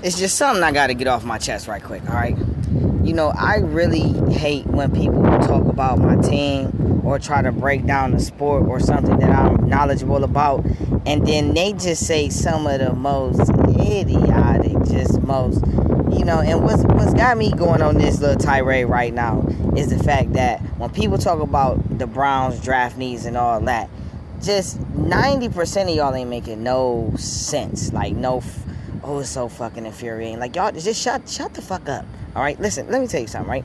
it's just something I got to get off my chest right quick, all right? You know, I really hate when people talk about my team or try to break down the sport or something that I'm knowledgeable about, and then they just say some of the most idiotic, just most, you know, and what's got me going on this little tirade right now is the fact that when people talk about the Browns draft needs and all that, just 90% of y'all ain't making no sense. Like, oh, it's so fucking infuriating. Like, y'all, just shut the fuck up. All right, listen, let me tell you something, right?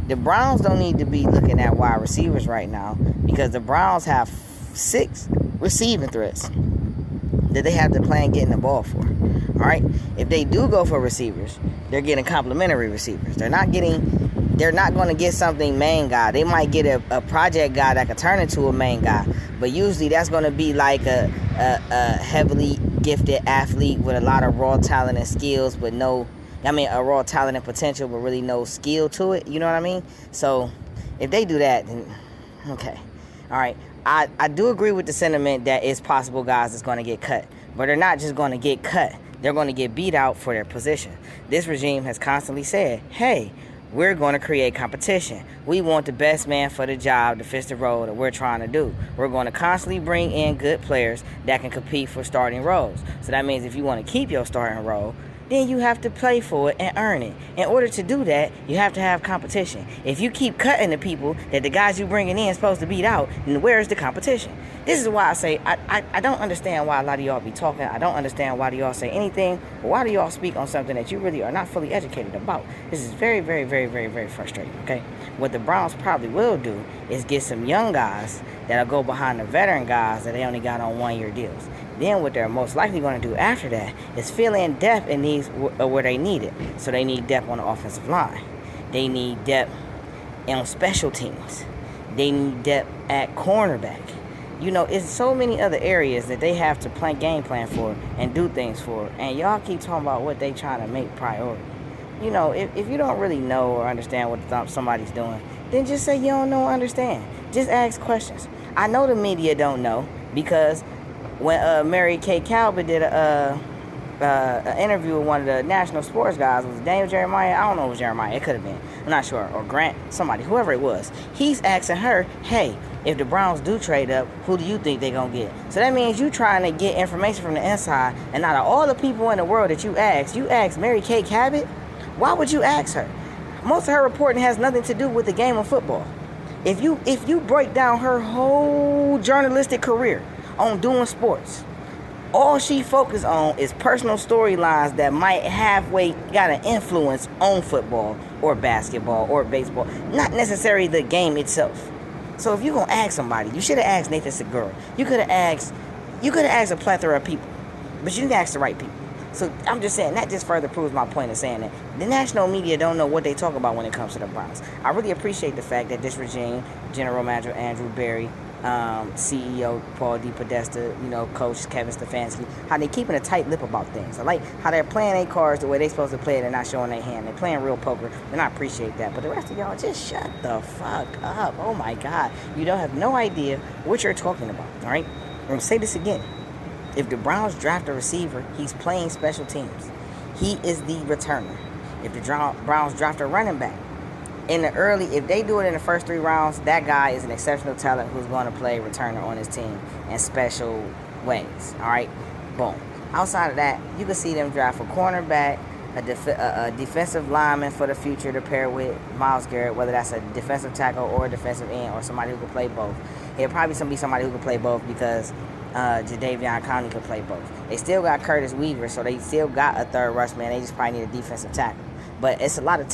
The Browns don't need to be looking at wide receivers right now because the Browns have 6 receiving threats that they have to plan getting the ball for. All right, if they do go for receivers, they're getting complimentary receivers. They're not going to get something main guy. They might get a project guy that could turn into a main guy, but usually that's going to be like a heavily gifted athlete with a lot of raw talent and skills, but a raw talent and potential, but really no skill to it. You know what I mean? So if they do that, then okay. All right. I do agree with the sentiment that it's possible guys is going to get cut, but they're not just going to get cut. They're going to get beat out for their position. This regime has constantly said, hey, we're going to create competition. We want the best man for the job to fit the role that we're trying to do. We're going to constantly bring in good players that can compete for starting roles. So that means if you want to keep your starting role, then you have to play for it and earn it. In order to do that, you have to have competition. If you keep cutting the people that the guys you bringing in supposed to beat out, then where's the competition? This is why I say I don't understand why a lot of y'all be talking. I don't understand why do y'all say anything, or why do y'all speak on something that you really are not fully educated about. This is very, very, very, very, very frustrating, okay? What the Browns probably will do is get some young guys that'll go behind the veteran guys that they only got on 1-year deals. Then what they're most likely going to do after that is fill in depth in these where they need it. So they need depth on the offensive line. They need depth on special teams. They need depth at cornerback. You know, it's so many other areas that they have to game plan for and do things for. And y'all keep talking about what they trying to make priority. You know, if you don't really know or understand what somebody's doing, then just say you don't know or understand. Just ask questions. I know the media don't know because when Mary Kay Calvert did an interview with one of the national sports guys, was it Daniel Jeremiah? I don't know if it was Jeremiah. It could have been. I'm not sure. Or Grant, somebody, whoever it was. He's asking her, hey, if the Browns do trade up, who do you think they're going to get? So that means you trying to get information from the inside, and out of all the people in the world that you asked Mary Kay Cabot? Why would you ask her? Most of her reporting has nothing to do with the game of football. If you break down her whole journalistic career on doing sports, all she focused on is personal storylines that might halfway got an influence on football or basketball or baseball, not necessarily the game itself. So if you're gonna ask somebody, you should have asked Nathan Segura. You could have asked a plethora of people, but you didn't ask the right people. So I'm just saying that just further proves my point of saying that the national media don't know what they talk about when it comes to the Browns. I really appreciate the fact that this regime, General Manager Andrew Berry, CEO Paul DePodesta, you know, Coach Kevin Stefanski, how they keeping a tight lip about things. I like how they're playing their cards the way they're supposed to play it and not showing their hand. They're playing real poker, and I appreciate that. But the rest of y'all, just shut the fuck up. Oh my God. You don't have no idea what you're talking about, all right? I'm going to say this again. If the Browns draft a receiver, he's playing special teams. He is the returner. If the Browns draft a running back, if they do it in the first 3 rounds, that guy is an exceptional talent who's going to play returner on his team in special ways. All right? Boom. Outside of that, you can see them draft a cornerback, a defensive lineman for the future to pair with Myles Garrett, whether that's a defensive tackle or a defensive end or somebody who can play both. It'll probably be somebody who can play both because Jadeveon Clowney could play both. They still got Curtis Weaver, so they still got a third rush man. They just probably need a defensive tackle. But it's a lot of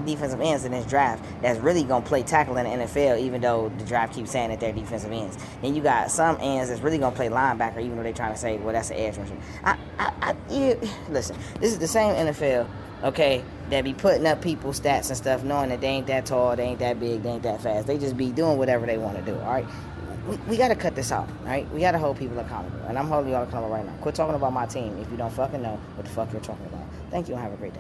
defensive ends in this draft that's really gonna play tackle in the NFL, even though the draft keeps saying that they're defensive ends. Then you got some ends that's really gonna play linebacker, even though they're trying to say, well, that's an edge rusher. Listen, this is the same NFL, okay, that be putting up people's stats and stuff, knowing that they ain't that tall, they ain't that big, they ain't that fast. They just be doing whatever they want to do. All right. We got to cut this out, right? We got to hold people accountable. And I'm holding y'all accountable right now. Quit talking about my team if you don't fucking know what the fuck you're talking about. Thank you and have a great day.